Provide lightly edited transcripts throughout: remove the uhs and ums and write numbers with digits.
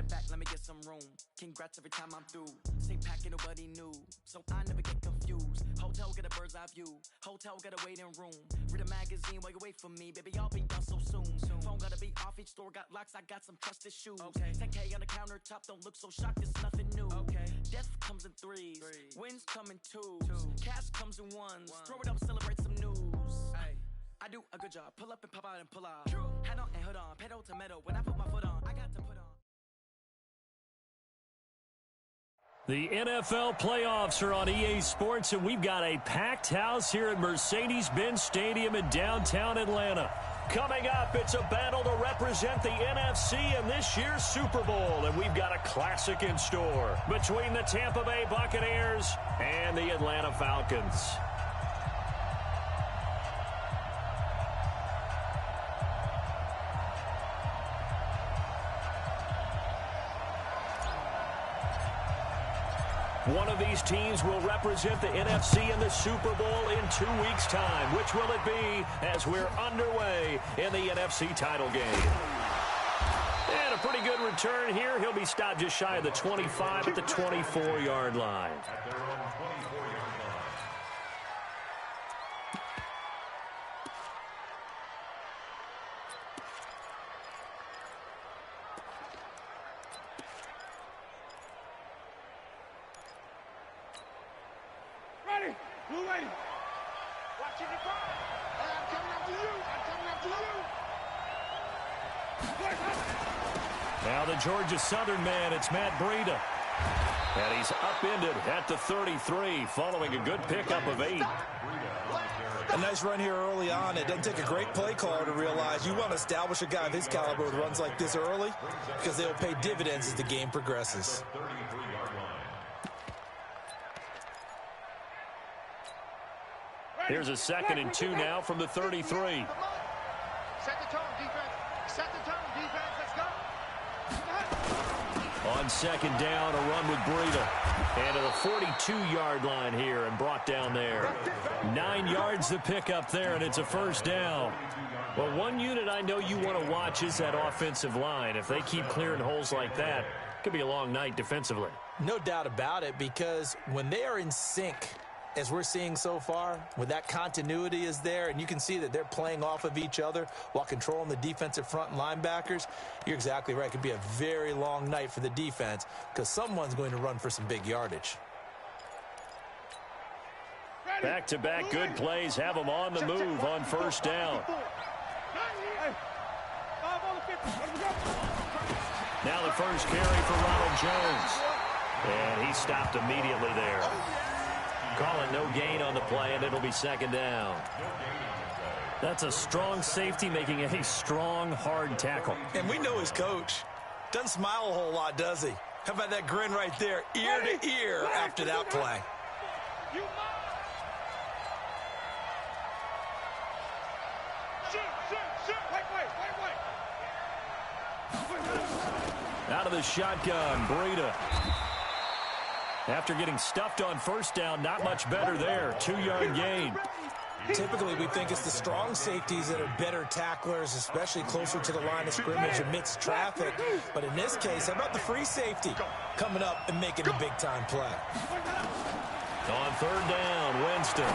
back, let me get some room. Congrats every time I'm through. Same packet, nobody knew, so I never get confused. Hotel get a bird's eye view. Hotel got a waiting room. Read a magazine while you wait for me, baby. I'll be done so soon. Phone gotta be off. Each store got locks. I got some trusted shoes. 10K on the countertop. Don't look so shocked. It's nothing new. Death comes in threes. Wins come in twos. Cash comes in ones. Throw it up, celebrate some news. I do a good job. Pull up and pop out and pull out. Head on and hood on. Pedal to metal. When I put my foot on, I got to put on. The NFL playoffs are on EA Sports, and we've got a packed house here at Mercedes-Benz Stadium in downtown Atlanta. Coming up, it's a battle to represent the NFC in this year's Super Bowl, and we've got a classic in store between the Tampa Bay Buccaneers and the Atlanta Falcons. One of these teams will represent the NFC in the Super Bowl in 2 weeks' time. Which will it be as we're underway in the NFC title game? And a pretty good return here. He'll be stopped just shy of the 25 at the 24-yard line. Now the Georgia Southern man, it's Matt Breida. And he's upended at the 33 following a good pickup of 8. A nice run here early on. It doesn't take a great play caller to realize you want to establish a guy of his caliber with runs like this early because they'll pay dividends as the game progresses. Here's a 2nd and 2 now from the 33. Set the tone, defense. Set the tone, defense. Let's go. On 2nd down, a run with Breida. And to the 42-yard line here and brought down there. 9 yards to pick up there, and it's a 1st down. Well, one unit I know you want to watch is that offensive line. If they keep clearing holes like that, it could be a long night defensively. No doubt about it, because when they are in sync, as we're seeing so far, when that continuity is there, and you can see that they're playing off of each other while controlling the defensive front and linebackers, you're exactly right. It could be a very long night for the defense because someone's going to run for some big yardage. Back-to-back good plays have them on the move on 1st down. Now the first carry for Ronald Jones. And he stopped immediately there. Call it no gain on the play, and it'll be 2nd down. That's a strong safety making a strong, hard tackle. And we know his coach. Doesn't smile a whole lot, does he? How about that grin right there, ear to ear after that play? Out of the shotgun, Breida. After getting stuffed on 1st down, not much better there. 2-yard gain. Typically, we think it's the strong safeties that are better tacklers, especially closer to the line of scrimmage amidst traffic. But in this case, how about the free safety coming up and making a big-time play? On 3rd down, Winston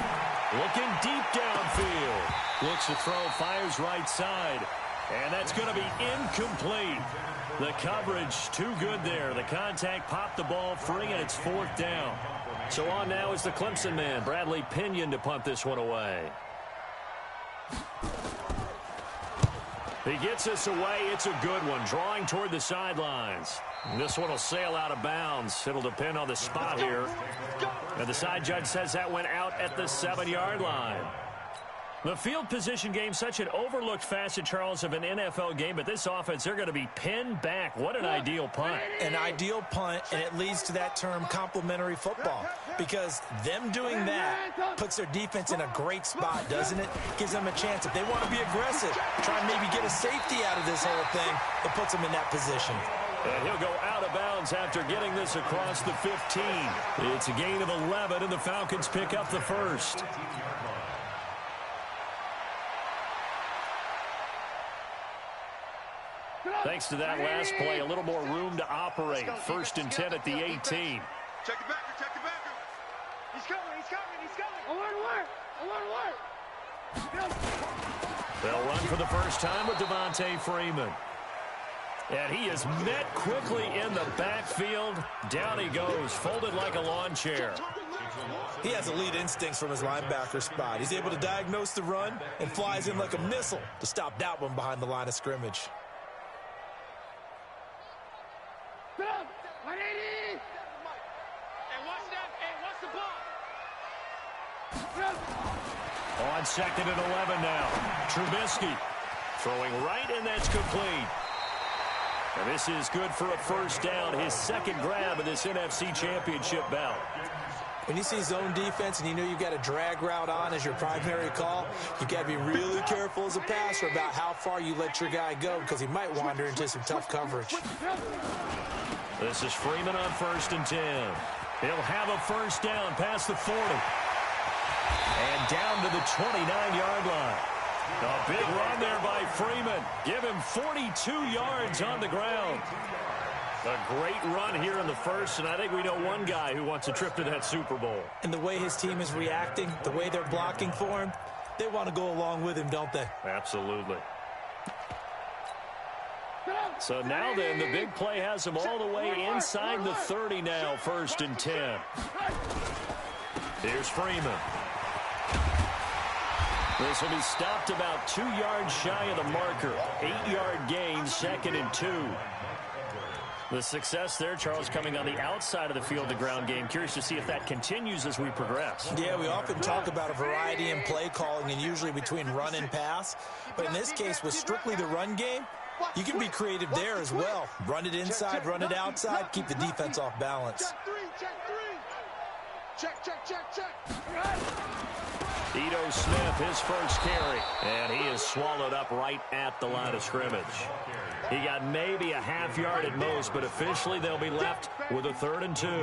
looking deep downfield. Looks to throw, fires right side. And that's going to be incomplete. The coverage too good there. The contact popped the ball free, and it's 4th down. So on now is the Clemson man, Bradley Pinion, to punt this one away. He gets this away. It's a good one, drawing toward the sidelines. And this one will sail out of bounds. It'll depend on the spot here. And the side judge says that went out at the 7-yard line. The field position game, such an overlooked facet, Charles, of an NFL game, but this offense, they're going to be pinned back. What an ideal punt. An ideal punt, and it leads to that term complementary football, because them doing that puts their defense in a great spot, doesn't it? Gives them a chance. If they want to be aggressive, try and maybe get a safety out of this whole thing, it puts them in that position. And he'll go out of bounds after getting this across the 15. It's a gain of 11, and the Falcons pick up the 1st. Thanks thanks to that last play, a little more room to operate. First and 10 at the 18. Check the backer, check the backer. He's coming, he's coming, he's coming. I want to work. They'll run for the first time with Devontae Freeman. And he is met quickly in the backfield. Down he goes, folded like a lawn chair. He has elite instincts from his linebacker spot. He's able to diagnose the run and flies in like a missile to stop that one behind the line of scrimmage. On second and 11 now. Trubisky throwing right, and that's complete. And this is good for a first down, his second grab of this NFC Championship bout. When you see zone defense and you know you've got a drag route on as your primary call, you got to be really careful as a passer about how far you let your guy go because he might wander into some tough coverage. This is Freeman on first and 10. He'll have a first down past the 40. And down to the 29-yard line. A big run there by Freeman. Give him 42 yards on the ground. A great run here in the first, and I think we know one guy who wants a trip to that Super Bowl. And the way his team is reacting, the way they're blocking for him, they want to go along with him, don't they? Absolutely. So now then, the big play has him all the way inside the 30 now, first and 10. Here's Freeman. This will be stopped about 2 yards shy of the marker. 8-yard gain, second and 2. The success there, Charles, coming on the outside of the field, the ground game. Curious to see if that continues as we progress. Yeah, we often talk about a variety in play calling and usually between run and pass. But in this case, with strictly the run game, you can be creative there as well. Run it inside, run it outside, keep the defense off balance. Check. Ito Smith, his first carry, and he is swallowed up right at the line of scrimmage. He got maybe a half yard at most, but officially they'll be left with a 3rd and 2. Makes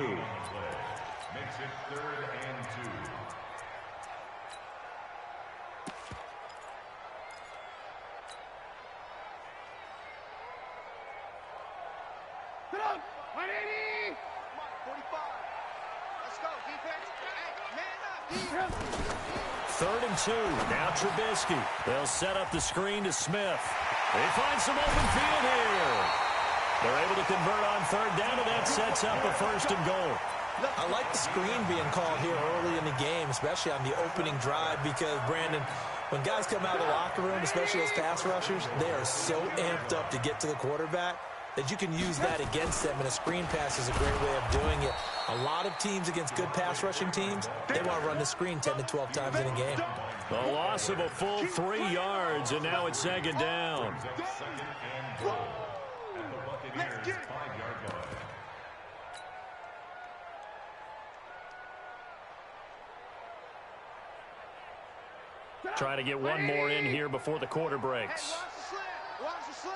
it 3rd and 2. Put up, 180. 45. Let's go, defense. Hey, man up, defense. 3rd and 2. Now Trubisky. They'll set up the screen to Smith. They find some open field here. They're able to convert on 3rd down, and that sets up a 1st and goal. I like the screen being called here early in the game, especially on the opening drive, because, Brandon, when guys come out of the locker room, especially those pass rushers, they are so amped up to get to the quarterback that you can use that against them, and a screen pass is a great way of doing it. A lot of teams against good pass rushing teams, they want to run the screen 10 to 12 times in a game. The loss of a full 3 yards, and now it's 2nd down. Trying to get one more in here before the quarter breaks. Watch the slant.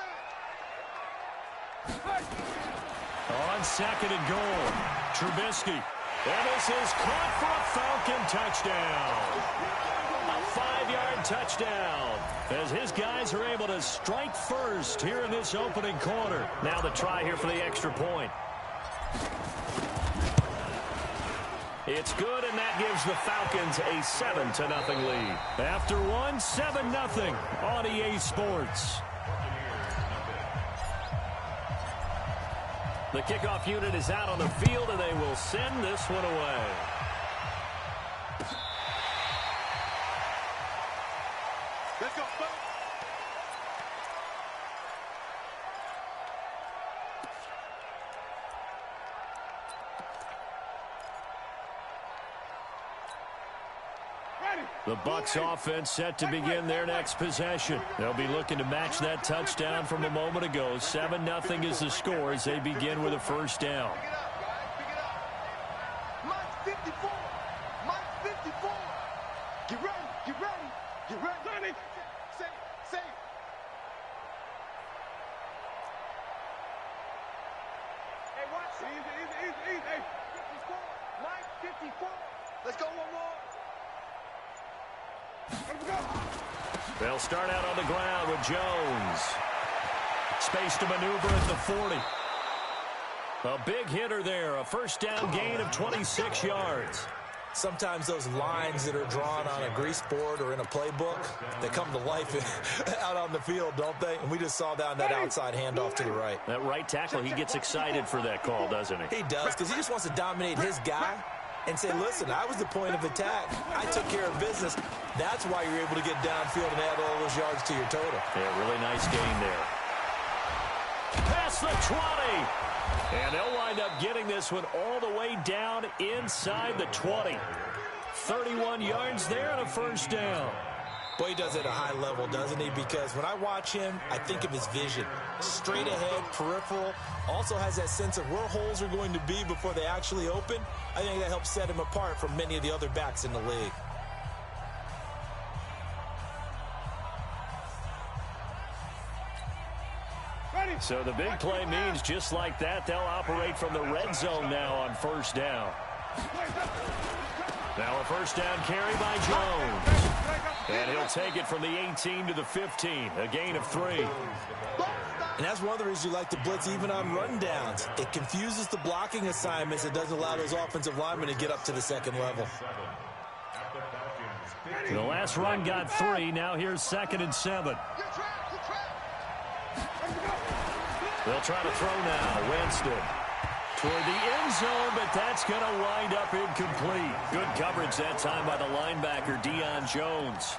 On 2nd and goal, Trubisky. And this is caught for a Falcon touchdown. A 5-yard touchdown as his guys are able to strike first here in this opening quarter. Now the try here for the extra point. It's good, and that gives the Falcons a 7-0 lead. After one, 7-0 on EA Sports. The kickoff unit is out on the field, and they will send this one away. Let's go. The Bucs offense set to begin their next possession. They'll be looking to match that touchdown from a moment ago. 7-0 is the score as they begin with a first down. Pick it up, guys. Pick it up. Mike 54. Mike 54. Get ready. Get ready. Get ready. Safe. Hey, watch. Easy. Hey, 54. Mike 54. Let's go one more. They'll start out on the ground with Jones. Space to maneuver at the 40. A big hitter there, a first down gain of 26 yards. Sometimes those lines that are drawn on a grease board or in a playbook, they come to life out on the field, don't they? And we just saw down that outside handoff to the right. That right tackle, he gets excited for that call, doesn't he? He does, because he just wants to dominate his guy and say, listen, I was the point of attack. I took care of business. That's why you're able to get downfield and add all those yards to your total. Yeah, really nice gain there. Past the 20. And they'll wind up getting this one all the way down inside the 20. 31 yards there and a first down. Boy, he does it at a high level, doesn't he? Because when I watch him, I think of his vision. Straight ahead, peripheral. Also has that sense of where holes are going to be before they actually open. I think that helps set him apart from many of the other backs in the league. So the big play means just like that, they'll operate from the red zone now on first down. Now a first down carry by Jones. And he'll take it from the 18 to the 15, a gain of 3. And that's one of the reasons you like to blitz even on rundowns. It confuses the blocking assignments. It doesn't allow those offensive linemen to get up to the second level. The last run got 3. Now here's 2nd and 7. They'll try to throw now. Winston toward the end zone, but that's going to wind up incomplete. Good coverage that time by the linebacker, Deion Jones.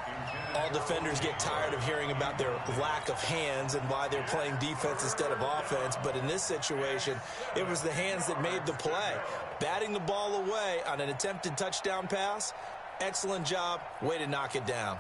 All defenders get tired of hearing about their lack of hands and why they're playing defense instead of offense. But in this situation, it was the hands that made the play. Batting the ball away on an attempted touchdown pass. Excellent job. Way to knock it down.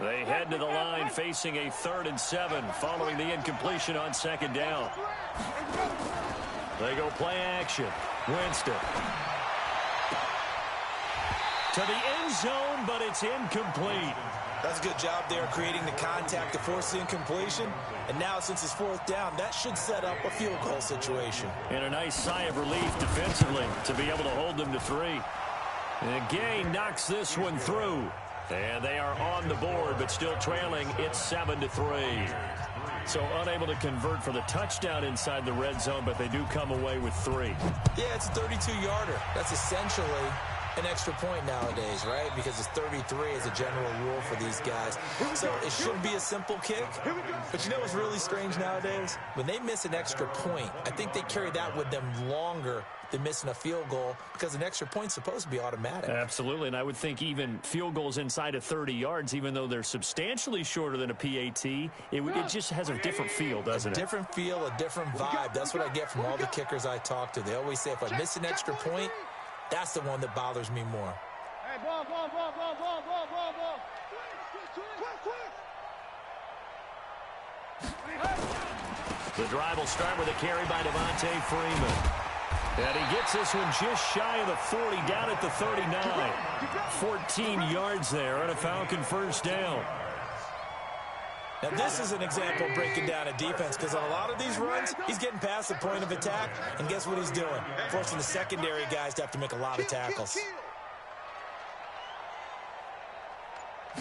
They head to the line facing a 3rd and 7 following the incompletion on 2nd down. They go play action. Winston to the end zone, but it's incomplete. That's a good job there creating the contact to force the incompletion. And now since it's 4th down, that should set up a field goal situation. And a nice sigh of relief defensively to be able to hold them to 3. And Gay knocks this one through. And they are on the board, but still trailing. It's 7-3. So unable to convert for the touchdown inside the red zone, but they do come away with 3. Yeah, it's a 32-yarder. That's essentially an extra point nowadays, right? Because it's 33 as a general rule for these guys. So it should be a simple kick. But you know what's really strange nowadays? When they miss an extra point, I think they carry that with them longer than missing a field goal because an extra point's supposed to be automatic. Absolutely, and I would think even field goals inside of 30 yards, even though they're substantially shorter than a PAT, it just has a different feel, doesn't it? A different feel, a different vibe. That's what I get from all the kickers I talk to. They always say if I miss an extra point, that's the one that bothers me more. Hey, ball. The drive will start with a carry by Devontae Freeman. And he gets this one just shy of the 40, down at the 39. 14 yards there and a Falcon first down. Now, this is an example of breaking down a defense because on a lot of these runs, he's getting past the point of attack, and guess what he's doing? Forcing the secondary guys to have to make a lot of tackles.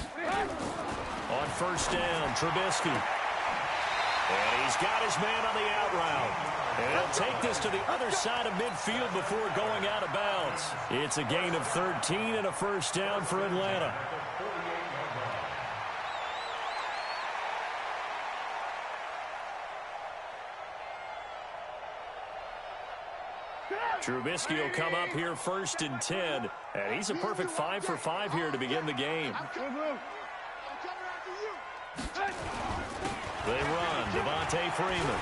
On first down, Trubisky. And he's got his man on the out route. And he'll take this to the other side of midfield before going out of bounds. It's a gain of 13 and a first down for Atlanta. Trubisky will come up here 1st and 10. And he's a perfect 5 for 5 here to begin the game. They run. Devontae Freeman.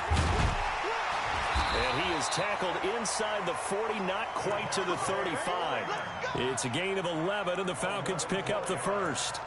And he is tackled inside the 40, not quite to the 35. It's a gain of 11, and the Falcons pick up the first.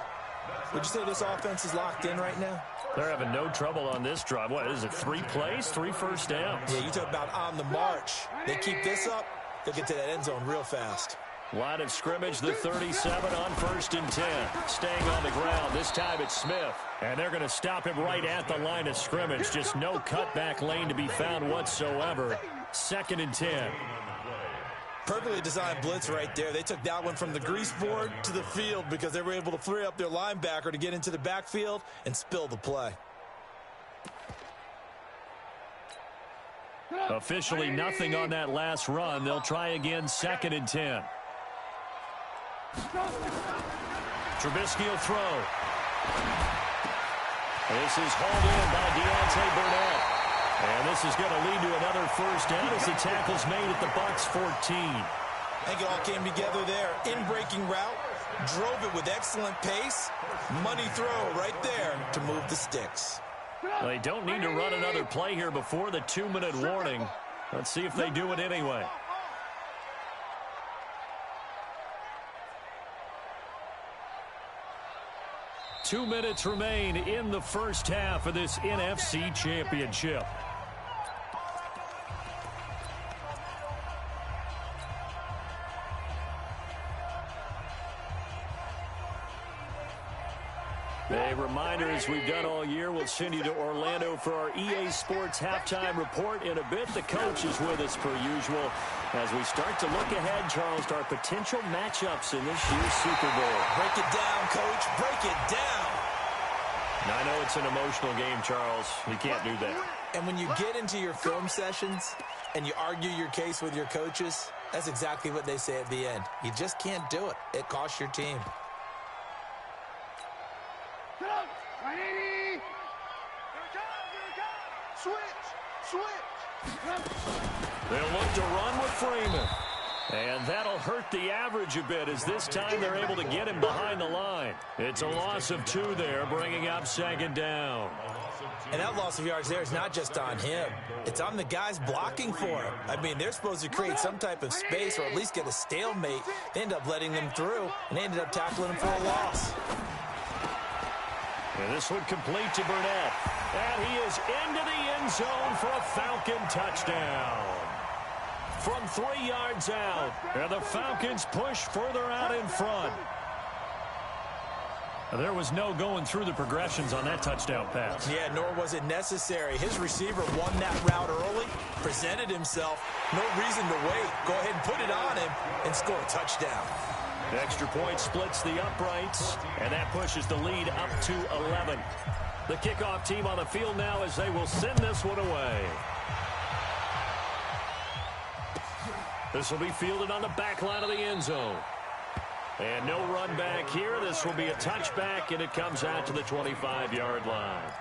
Would you say this offense is locked in right now? They're having no trouble on this drive. What is it, 3 plays, 3 first downs? Yeah, you talk about on the march. They keep this up, they'll get to that end zone real fast. Line of scrimmage, the 37 on 1st and 10. Staying on the ground, this time it's Smith. And they're going to stop him right at the line of scrimmage. Just no cutback lane to be found whatsoever. 2nd and 10. Perfectly designed blitz right there. They took that one from the grease board to the field because they were able to free up their linebacker to get into the backfield and spill the play. Officially nothing on that last run. They'll try again, 2nd and 10. Trubisky will throw. This is hauled in by Deontay Burnett. And this is going to lead to another first down as the tackle's made at the Bucs 14. I think it all came together there. In-breaking route, drove it with excellent pace. Money throw right there to move the sticks. They don't need to run another play here before the 2-minute warning. Let's see if they do it anyway. Two minutes remain in the first half of this NFC Championship. A reminder, as we've done all year, we'll send you to Orlando for our EA Sports halftime report in a bit. The coach is with us per usual as we start to look ahead, Charles, to our potential matchups in this year's Super Bowl. Break it down, Coach. Break it down. Now, I know it's an emotional game, Charles. You can't do that. And when you get into your film sessions and you argue your case with your coaches, that's exactly what they say at the end. You just can't do it. It costs your team. They'll look to run with Freeman. And that'll hurt the average a bit as this time they're able to get him behind the line. It's a loss of 2 there, bringing up 2nd down. And that loss of yards there is not just on him. It's on the guys blocking for him. I mean, they're supposed to create some type of space or at least get a stalemate. They end up letting them through, and they ended up tackling him for a loss. And this one complete to Burnett. And he is into the end zone for a Falcon touchdown. From 3 yards out, and the Falcons push further out in front. There was no going through the progressions on that touchdown pass. Yeah, nor was it necessary. His receiver won that route early, presented himself. No reason to wait. Go ahead and put it on him and score a touchdown. The extra point splits the uprights, and that pushes the lead up to 11. The kickoff team on the field now as they will send this one away. This will be fielded on the back line of the end zone. And no run back here. This will be a touchback, and it comes out to the 25-yard line.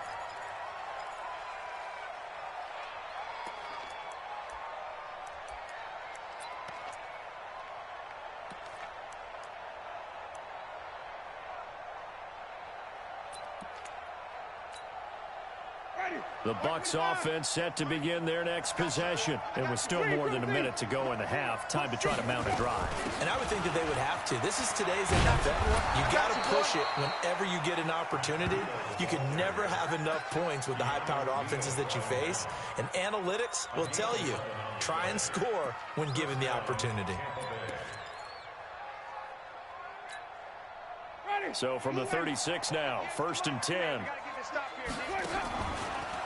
The Bucs offense set to begin their next possession. It was still more than a minute to go in the half. Time to try to mount a drive. And I would think that they would have to. This is today's NFL. You got to push it whenever you get an opportunity. You can never have enough points with the high-powered offenses that you face. And analytics will tell you, try and score when given the opportunity. So from the 36 now, 1st and 10.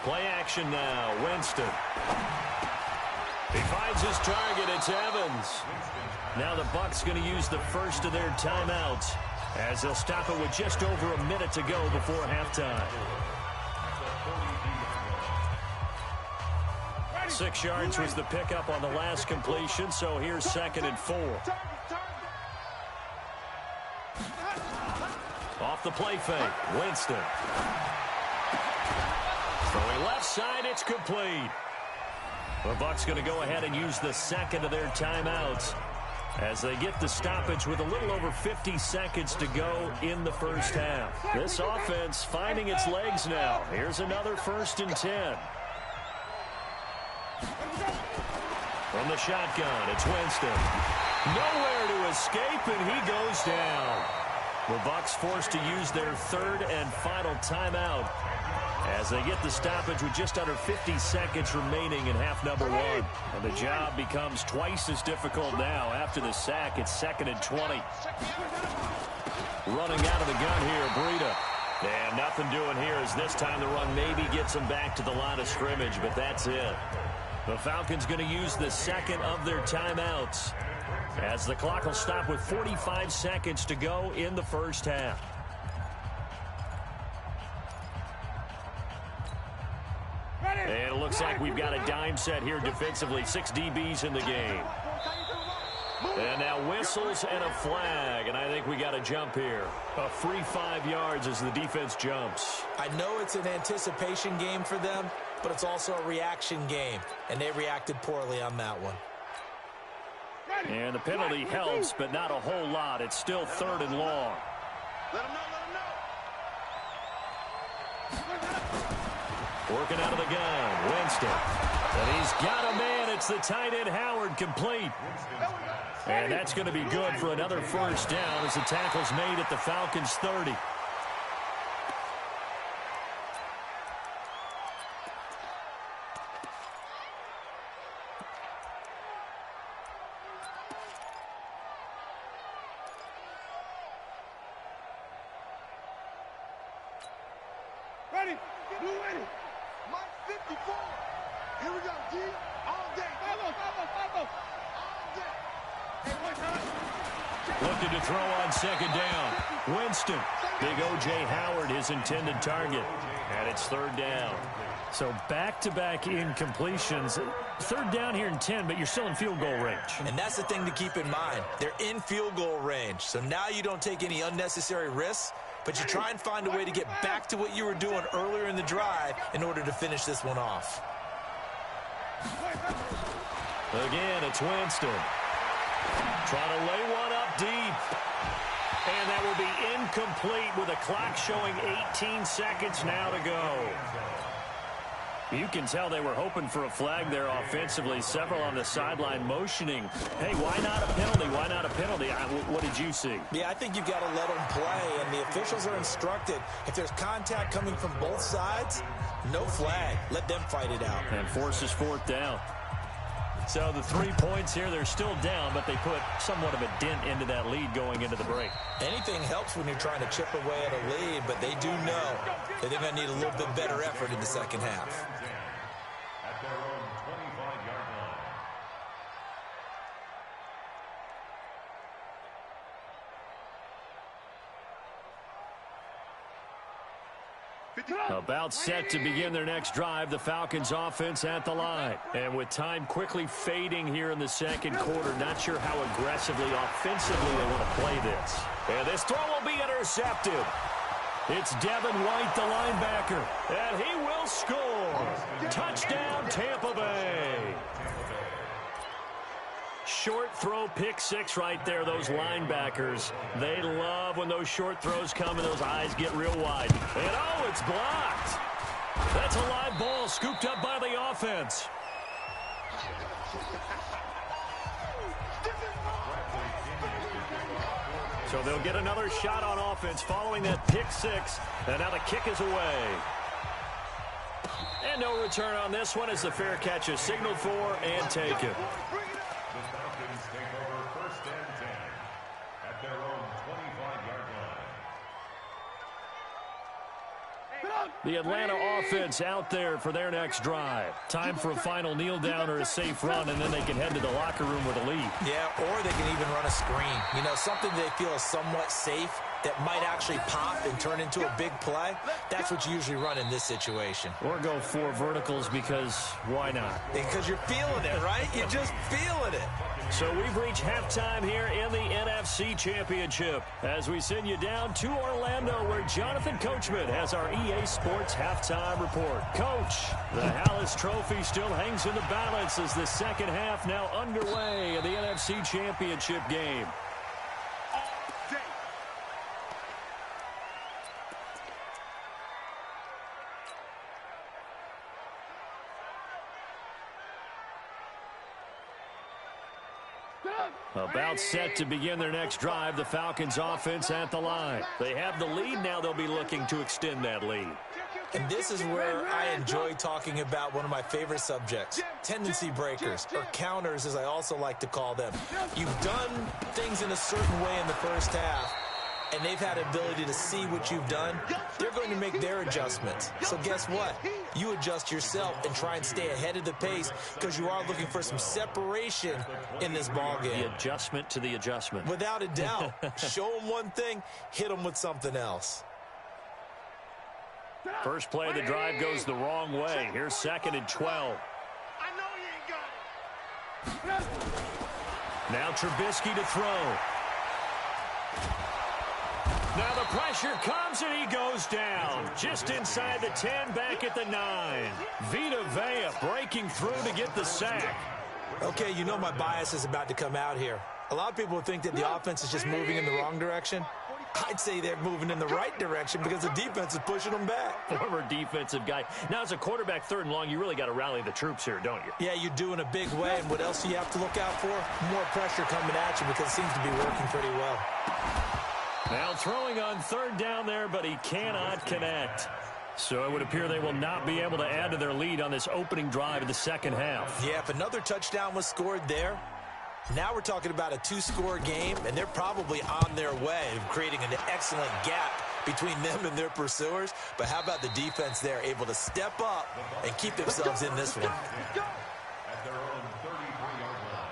Play action now, Winston. He finds his target, it's Evans. Now the Bucs going to use the first of their timeouts as they'll stop it with just over a minute to go before halftime. 6 yards was the pickup on the last completion, so here's 2nd and 4. Off the play fake, Winston. Throwing left side, it's complete. The Bucs going to go ahead and use the second of their timeouts as they get the stoppage with a little over 50 seconds to go in the first half. This offense finding its legs now. Here's another 1st and 10. From the shotgun, it's Winston. Nowhere to escape, and he goes down. The Bucs forced to use their 3rd and final timeout as they get the stoppage with just under 50 seconds remaining in half number 1. And the job becomes twice as difficult now. After the sack, it's 2nd and 20. Running out of the gun here, Breida. And nothing doing here as this time the run maybe gets him back to the line of scrimmage, but that's it. The Falcons going to use the second of their timeouts, as the clock will stop with 45 seconds to go in the first half. And it looks like we've got a dime set here defensively. 6 DBs in the game. And now whistles and a flag, and I think we got a jump here. A free 5 yards as the defense jumps. I know it's an anticipation game for them, but it's also a reaction game, and they reacted poorly on that one. And the penalty helps, but not a whole lot. It's still 3rd and long. Let him know, Working out of the gun, Winston. And he's got a man. It's the tight end, Howard, complete. And that's going to be good for another first down as the tackle's made at the Falcons' 30. Ready? Blue ready. Mike 54. Here we go, G. All day. Follow. All day. Hey, one time. Looking to throw on second down. Winston. Big O.J. Howard, his intended target. And it's 3rd down. So back-to-back incompletions. 3rd down here in 10, but you're still in field goal range. And that's the thing to keep in mind. They're in field goal range. So now you don't take any unnecessary risks, but you try and find a way to get back to what you were doing earlier in the drive in order to finish this one off. Again, it's Winston. Trying to lay one up deep. And that will be incomplete with a clock showing 18 seconds now to go. You can tell they were hoping for a flag there offensively. Several on the sideline motioning. Hey, why not a penalty? Why not a penalty? What did you see? Yeah, I think you've got to let them play, and the officials are instructed. If there's contact coming from both sides, no flag. Let them fight it out. And forces 4th down. So the 3 points here, they're still down, but they put somewhat of a dent into that lead going into the break. Anything helps when you're trying to chip away at a lead, but they do know that they're going to need a little bit better effort in the second half. At their own 25-yard line. About set to begin their next drive, the Falcons offense at the line. And with time quickly fading here in the second quarter, not sure how aggressively, offensively they want to play this. And this throw will be intercepted. It's Devin White, the linebacker, and he will score. Touchdown, Tampa Bay. Short throw, pick 6 right there. Those linebackers, they love when those short throws come and those eyes get real wide. And oh, it's blocked. That's a live ball scooped up by the offense. So they'll get another shot on offense following that pick 6. And now the kick is away. And no return on this one as the fair catch is signaled for and taken. The Falcons take over 1st and 10 at their own 25-yard line. The Atlanta offense out there for their next drive. Time for a final kneel down or a safe run, and then they can head to the locker room with a lead. Yeah, or they can even run a screen. You know, something they feel is somewhat safe that might actually pop and turn into a big play. That's what you usually run in this situation. Or go 4 verticals because why not? Because you're feeling it, right? You're just feeling it. So we've reached halftime here in the NFC Championship as we send you down to Orlando where Jonathan Coachman has our EA Sports halftime report. Coach, the Hallis Trophy still hangs in the balance as the second half now underway in the NFC Championship game. About set to begin their next drive, the Falcons offense at the line. They have the lead now. They'll be looking to extend that lead. And this is where I enjoy talking about one of my favorite subjects, tendency breakers, or counters as I also like to call them. You've done things in a certain way in the first half, and they've had the ability to see what you've done, they're going to make their adjustments. So guess what? You adjust yourself and try and stay ahead of the pace because you are looking for some separation in this ball game. The adjustment to the adjustment. Without a doubt. Show them one thing, hit them with something else. First play of the drive goes the wrong way. Here's 2nd and 12. I know you ain't got it. Now Trubisky to throw. Now the pressure comes and he goes down. Just inside the 10, back at the 9. Vita Vea breaking through to get the sack. Okay, you know my bias is about to come out here. A lot of people think that the offense is just moving in the wrong direction. I'd say they're moving in the right direction because the defense is pushing them back. Former defensive guy. Now, as a quarterback 3rd and long, you really got to rally the troops here, don't you? Yeah, you do in a big way. And what else do you have to look out for? More pressure coming at you because it seems to be working pretty well. Now throwing on 3rd down there, but he cannot connect. So it would appear they will not be able to add to their lead on this opening drive of the 2nd half. Yeah, if another touchdown was scored there, now we're talking about a 2-score game, and they're probably on their way of creating an excellent gap between them and their pursuers. But how about the defense there, able to step up and keep themselves in this one? At their own 33-yard line.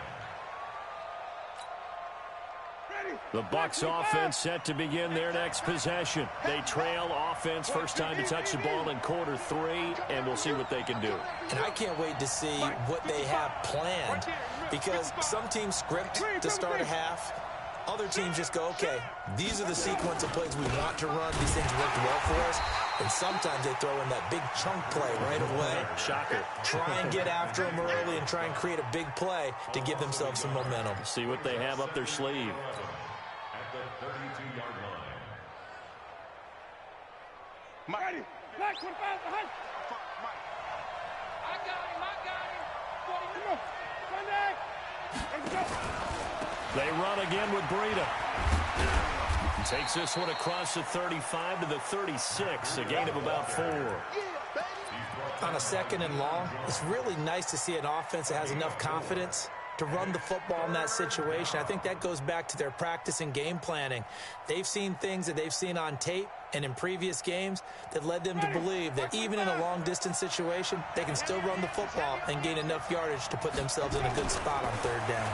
The Bucs offense set to begin their next possession. They trail offense, first time to touch the ball in quarter 3, and we'll see what they can do. And I can't wait to see what they have planned because some teams script to start a half. Other teams just go, okay, these are the sequence of plays we want to run. These things worked well for us. And sometimes they throw in that big chunk play right away. Shocker. Try and get after them early and try and create a big play to give themselves some momentum. See what they have up their sleeve. At the 32-yard line. Ready. Black, 25, behind. I got him. 40 minutes. Sunday. Let's go. They run again with Breida. Takes this one across the 35 to the 36, a gain of about 4. On a 2nd and long, it's really nice to see an offense that has enough confidence to run the football in that situation. I think that goes back to their practice and game planning. They've seen things that they've seen on tape and in previous games that led them to believe that even in a long-distance situation, they can still run the football and gain enough yardage to put themselves in a good spot on 3rd down.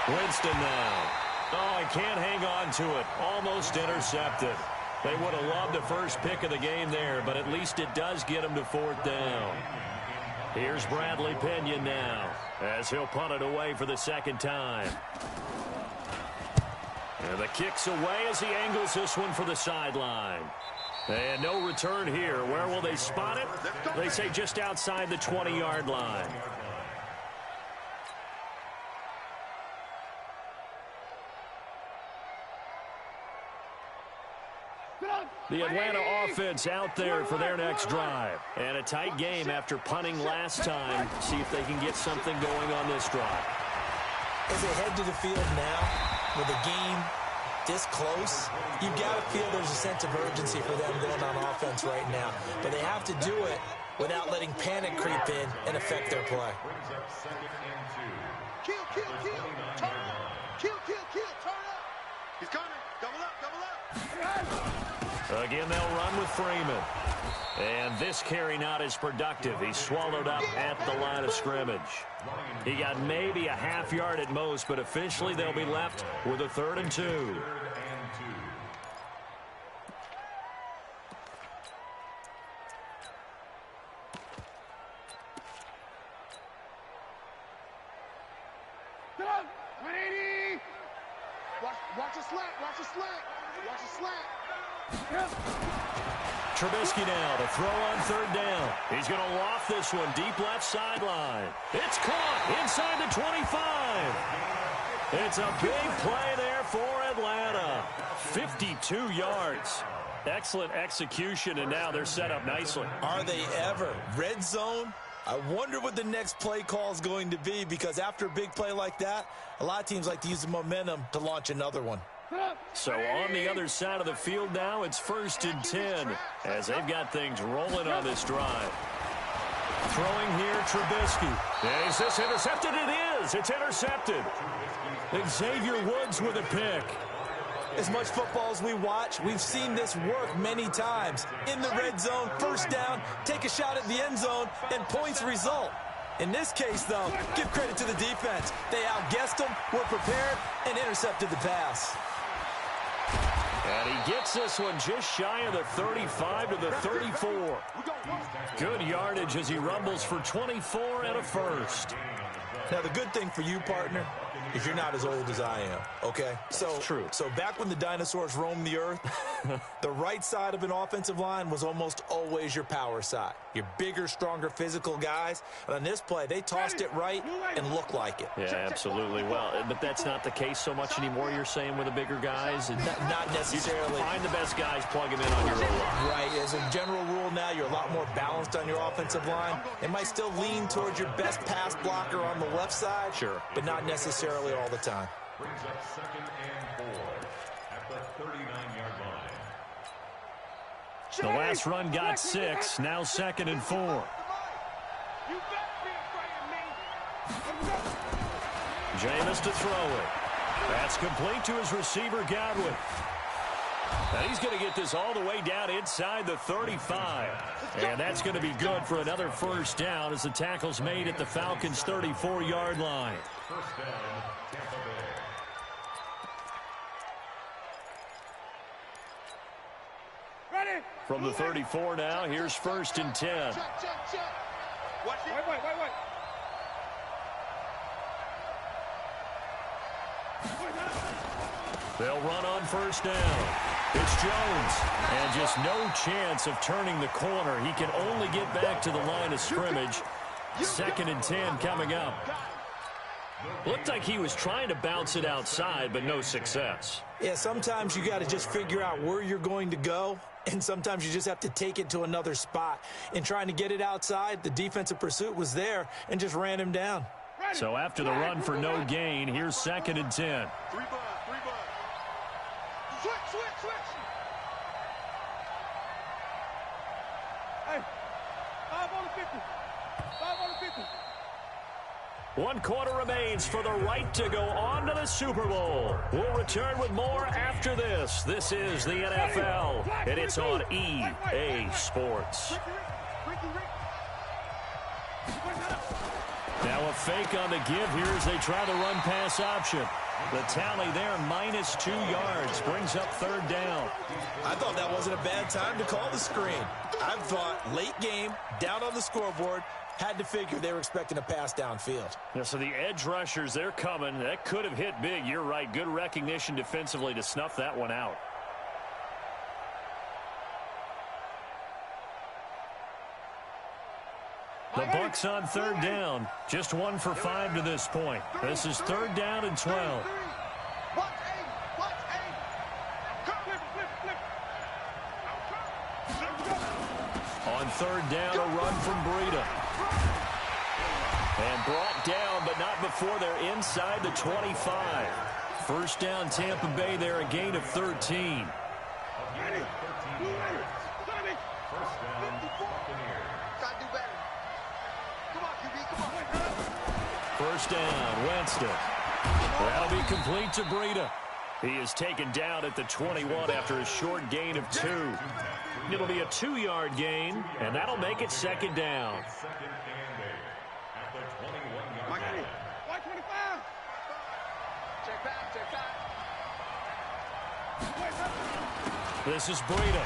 Winston now. Oh, he can't hang on to it. Almost intercepted. They would have loved the first pick of the game there, but at least it does get him to 4th down. Here's Bradley Pinion now, as he'll punt it away for the 2nd time. And the kick's away as he angles this one for the sideline. And no return here. Where will they spot it? They say just outside the 20-yard line. The Atlanta offense out there for their next drive. And a tight game after punting last time. See if they can get something going on this drive. As they head to the field now, with a game this close, you've got to feel there's a sense of urgency for them going on offense right now. But they have to do it without letting panic creep in and affect their play. Brings up 2nd and 2. Kill. Turn up. Kill. Turn up. He's coming. Double up. Again, they'll run with Freeman. And this carry not as productive. He's swallowed up at the line of scrimmage. He got maybe a half yard at most, but officially they'll be left with a 3rd and 2. 3rd and 2. Get up. 180. Watch the slant. Trubisky now to throw on 3rd down. He's going to loft this one deep left sideline. It's caught inside the 25. It's a big play there for Atlanta. 52 yards. Excellent execution, and now they're set up nicely. Are they ever? Red zone? I wonder what the next play call is going to be, because after a big play like that, a lot of teams like to use the momentum to launch another one. So on the other side of the field now, it's 1st and 10 as they've got things rolling on this drive. Throwing here, Trubisky. Is this intercepted? It is. It's intercepted. Xavier Woods with a pick. As much football as we watch, we've seen this work many times. In the red zone, first down, take a shot at the end zone, and points result. In this case, though, give credit to the defense. They outguessed them, were prepared, and intercepted the pass. And he gets this one just shy of the 35 to the 34. Good yardage as he rumbles for 24 and a first. Now, the good thing for you, partner, is you're not as old as I am, okay? True. So back when the dinosaurs roamed the earth, the right side of an offensive line was almost always your power side. Your bigger, stronger physical guys. And on this play, they tossed it right and looked like it. Yeah, absolutely. Well, but that's not the case so much anymore, you're saying, with the bigger guys? Not necessarily. You find the best guys, plug them in on your O-line. Right. As a general rule now, you're a lot more balanced on your offensive line. It might still lean towards your best pass blocker on the left side. Sure. But not necessarily all the time. Brings up 2nd and 4 at the 39-yard line. The last run got 6, now 2nd and 4. You better be afraid of me. Jameis to throw it. That's complete to his receiver, Godwin. And he's going to get this all the way down inside the 35. And that's going to be good for another first down as the tackle's made at the Falcons' 34-yard line. First down, Tampa Bay. Ready? From the 34 now, here's 1st and 10. Check. Watch it. Wait. They'll run on first down. It's Jones. And just no chance of turning the corner. He can only get back to the line of scrimmage. 2nd and 10 coming up. Looked like he was trying to bounce it outside, but no success. Yeah, sometimes you got to just figure out where you're going to go, and sometimes you just have to take it to another spot. In trying to get it outside, the defensive pursuit was there and just ran him down. So after the run for no gain, here's 2nd and 10. 3 bud. Switch. Hey, 5 on the 50. 5 on the 50. 1 quarter remains for the right to go on to the Super Bowl. We'll return with more after this. This is the NFL, and it's on EA Sports. Now a fake on the give here as they try the run-pass option. The tally there, -2 yards, brings up 3rd down. I thought that wasn't a bad time to call the screen. I thought late game, down on the scoreboard, had to figure they were expecting a pass downfield. Yeah, so the edge rushers, they're coming. That could have hit big. You're right. Good recognition defensively to snuff that one out. The Bucs on 3rd down. Just 1 for 5 to this point. This is 3rd down and 12. Watch aim. Flip. On 3rd down, a run from Breida. And brought down, but not before they're inside the 25. First down, Tampa Bay there, a gain of 13. First down, Buccaneers. Gotta do better. Come on, QB, come on. First down, Winston. That'll be complete to Breida. He is taken down at the 21 after a short gain of 2. It'll be a 2-yard gain, and that'll make it 2nd down. 2nd and 8 at the 21-yard Mike, line. White 25. Check back. This is Breida.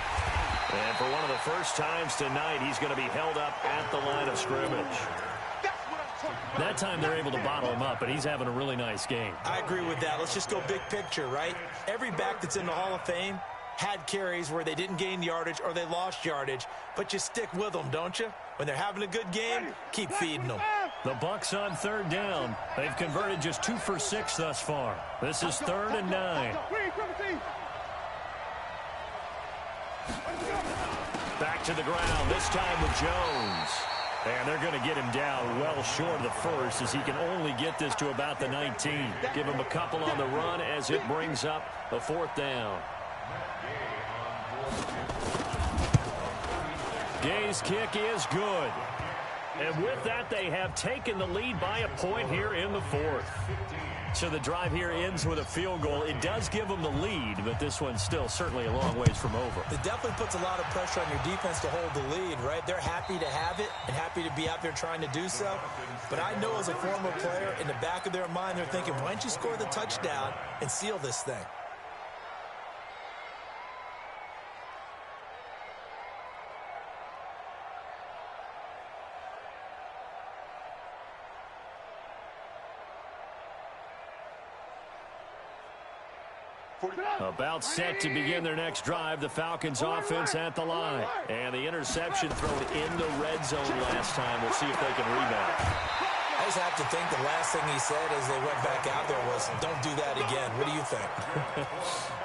And for one of the first times tonight, he's going to be held up at the line of scrimmage. That time they're able to bottle him up, but he's having a really nice game. I agree with that. Let's just go big picture, right? Every back that's in the Hall of Fame had carries where they didn't gain yardage or they lost yardage, but you stick with them, don't you? When they're having a good game, keep feeding them. The Bucs on 3rd down. They've converted just 2 for 6 thus far. This is 3rd and 9. Back to the ground, this time with Jones. And they're going to get him down well short of the first as he can only get this to about the 19. Give him a couple on the run as it brings up a 4th down. Gay's kick is good. And with that, they have taken the lead by a point here in the fourth. So the drive here ends with a field goal. It does give them the lead, but this one's still certainly a long ways from over. It definitely puts a lot of pressure on your defense to hold the lead, right? They're happy to have it and happy to be out there trying to do so. But I know as a former player, in the back of their mind, they're thinking, why don't you score the touchdown and seal this thing? About set to begin their next drive, the Falcons offense at the line. And the interception thrown in the red zone last time. We'll see if they can rebound. I just have to think the last thing he said as they went back out there was, don't do that again. What do you think?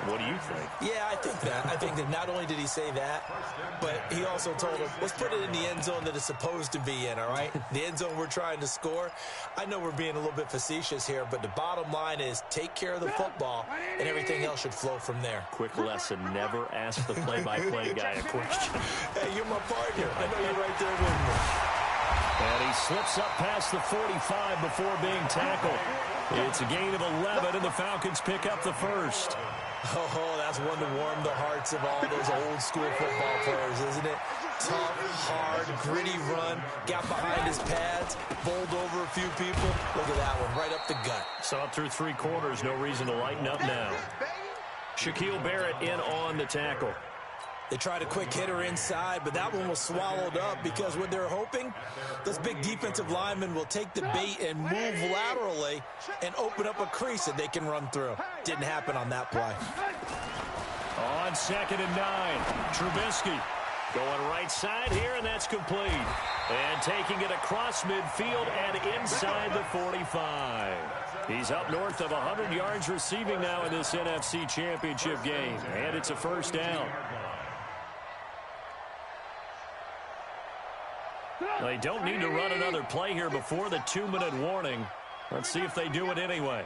What do you think? Yeah, I think that. I think that not only did he say that, but he also told him, let's put it in the end zone that it's supposed to be in, all right? The end zone we're trying to score. I know we're being a little bit facetious here, but the bottom line is take care of the football, and everything else should flow from there. Quick lesson, never ask the play-by-play guy a question. Hey, you're my partner. I know you're right there with me. And he slips up past the 45 before being tackled. It's a gain of 11, and the Falcons pick up the first. Oh, that's one to warm the hearts of all those old-school football players, isn't it? Tough, hard, gritty run, got behind his pads, bowled over a few people. Look at that one, right up the gut. Saw it through three quarters, no reason to lighten up now. Shaquille Barrett in on the tackle. They tried a quick hitter inside, but that one was swallowed up because what they're hoping, those big defensive linemen will take the bait and move laterally and open up a crease that they can run through. Didn't happen on that play. On 2nd and 9, Trubisky going right side here, and that's complete. And taking it across midfield and inside the 45. He's up north of 100 yards receiving now in this NFC Championship game, and it's a first down. They don't need to run another play here before the 2-minute warning. Let's see if they do it anyway.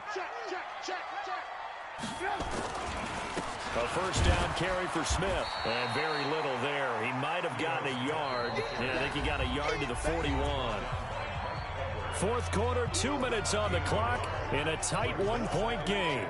A first down carry for Smith. And very little there. He might have gotten a yard. Yeah, I think he got a yard to the 41. Fourth quarter, 2 minutes on the clock in a tight one-point game.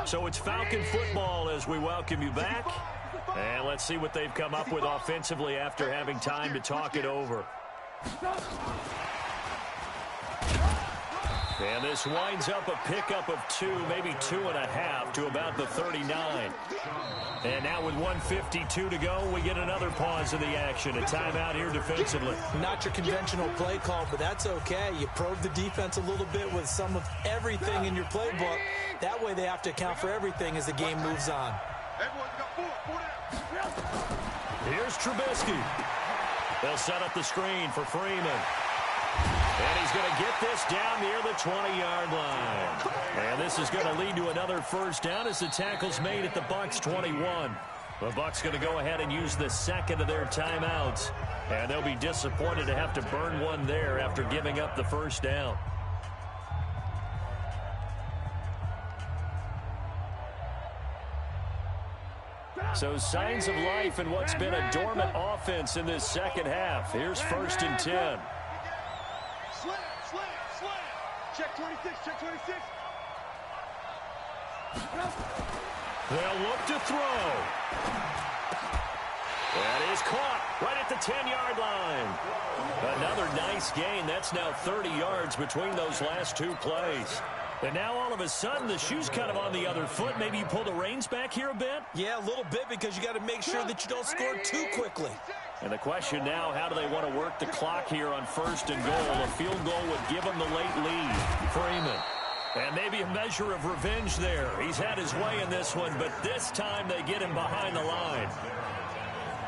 So it's Falcon football as we welcome you back. And let's see what they've come up with offensively after having time to talk it over. And this winds up a pickup of 2, maybe 2.5 to about the 39. And now with 1:52 to go, we get another pause in the action. A timeout here defensively. Not your conventional play call, but that's okay. You probe the defense a little bit with some of everything in your playbook. That way they have to account for everything as the game moves on. Here's Trubisky. They'll set up the screen for Freeman. And he's going to get this down near the 20-yard line. And this is going to lead to another first down as the tackle's made at the Bucs 21. The Bucs going to go ahead and use the second of their timeouts. And they'll be disappointed to have to burn one there after giving up the first down. So signs of life in what's been a dormant offense in this second half. Here's 1st and 10. Slam. Check 26, check 26. They'll look to throw. That is caught right at the 10-yard line. Another nice gain. That's now 30 yards between those last two plays. And now all of a sudden the shoe's kind of on the other foot. Maybe you pull the reins back here a bit? Yeah, a little bit because you got to make sure that you don't score too quickly. And the question now, how do they want to work the clock here on 1st and goal? A field goal would give them the late lead. Freeman. And maybe a measure of revenge there. He's had his way in this one, but this time they get him behind the line.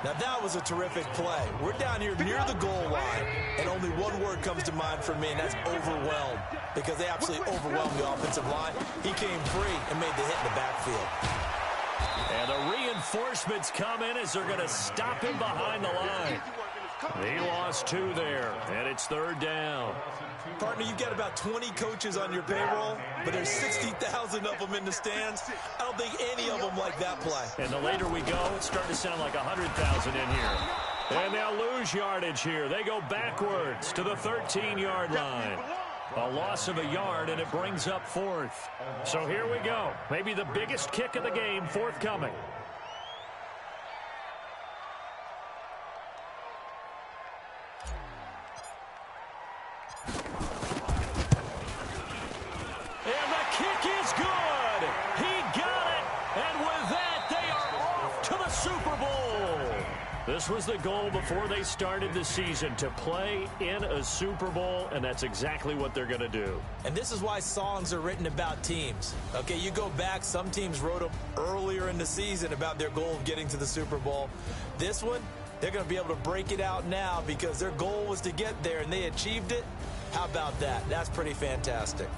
Now that was a terrific play. We're down here near the goal line, and only one word comes to mind for me, and that's overwhelmed, because they absolutely overwhelmed the offensive line. He came free and made the hit in the backfield. And the reinforcements come in as they're going to stop him behind the line. He lost 2 there, and it's 3rd down. Partner, you've got about 20 coaches on your payroll, but there's 60,000 of them in the stands. I don't think any of them like that play. And the later we go, it's starting to sound like 100,000 in here. And they'll lose yardage here. They go backwards to the 13-yard line. A loss of a yard, and it brings up 4th. So here we go. Maybe the biggest kick of the game forthcoming. And the kick is good. He got it. And with that, they are off to the Super Bowl. This was the goal before they started the season, to play in a Super Bowl, and that's exactly what they're going to do. And this is why songs are written about teams. Okay, you go back, some teams wrote them earlier in the season about their goal of getting to the Super Bowl. This one, they're going to be able to break it out now because their goal was to get there, and they achieved it. How about that? That's pretty fantastic.